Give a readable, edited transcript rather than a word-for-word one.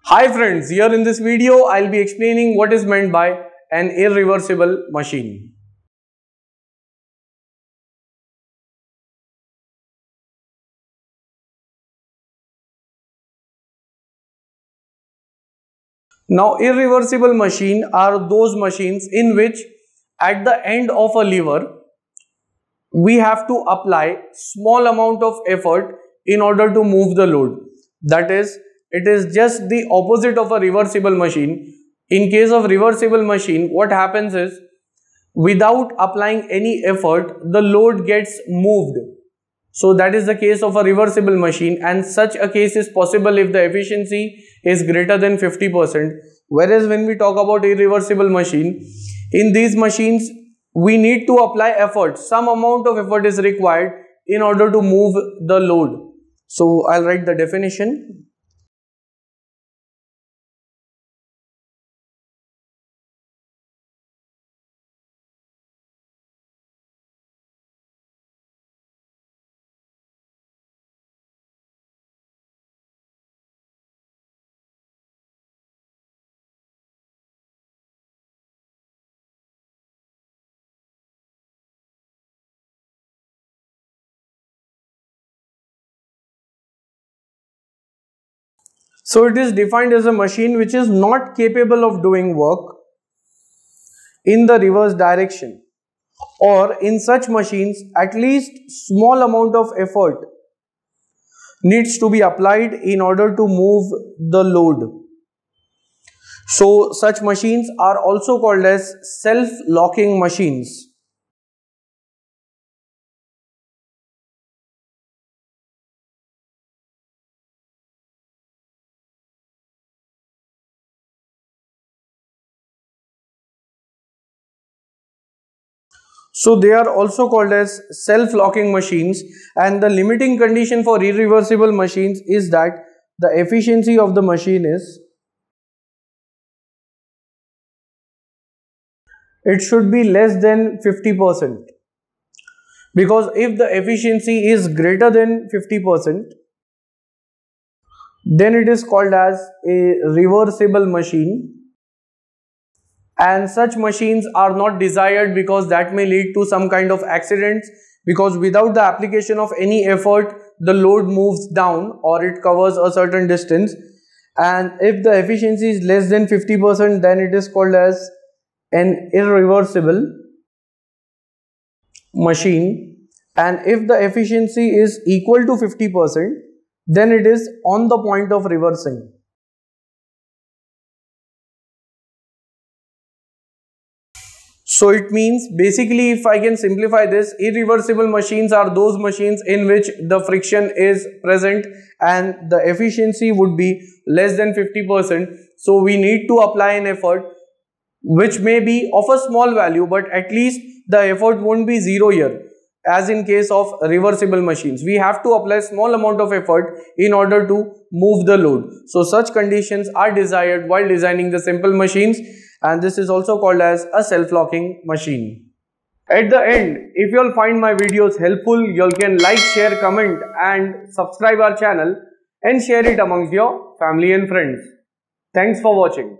Hi friends, here in this video I'll be explaining what is meant by an irreversible machine. Now irreversible machine are those machines in which at the end of a lever we have to apply small amount of effort in order to move the load. That is, it is just the opposite of a reversible machine. In case of reversible machine, what happens is without applying any effort, the load gets moved. So that is the case of a reversible machine, and such a case is possible if the efficiency is greater than 50%. Whereas when we talk about irreversible machine, in these machines we need to apply effort. Some amount of effort is required in order to move the load. So I'll write the definition. So it is defined as a machine which is not capable of doing work in the reverse direction, or in such machines at least small amount of effort needs to be applied in order to move the load. So such machines are also called as self-locking machines. So they are also called as self-locking machines, and the limiting condition for irreversible machines is that the efficiency of the machine is, it should be less than 50%, because if the efficiency is greater than 50%, then it is called as a reversible machine. And such machines are not desired because that may lead to some kind of accidents, because without the application of any effort the load moves down or it covers a certain distance, and if the efficiency is less than 50%, then it is called as an irreversible machine, and if the efficiency is equal to 50%, then it is on the point of reversing. So it means, basically, if I can simplify this, irreversible machines are those machines in which the friction is present and the efficiency would be less than 50%. So we need to apply an effort which may be of a small value, but at least the effort won't be zero here. As in case of reversible machines, we have to apply small amount of effort in order to move the load. So such conditions are desired while designing the simple machines, and this is also called as a self-locking machine. At the end, if you all find my videos helpful, you all can like, share, comment and subscribe our channel and share it amongst your family and friends. Thanks for watching.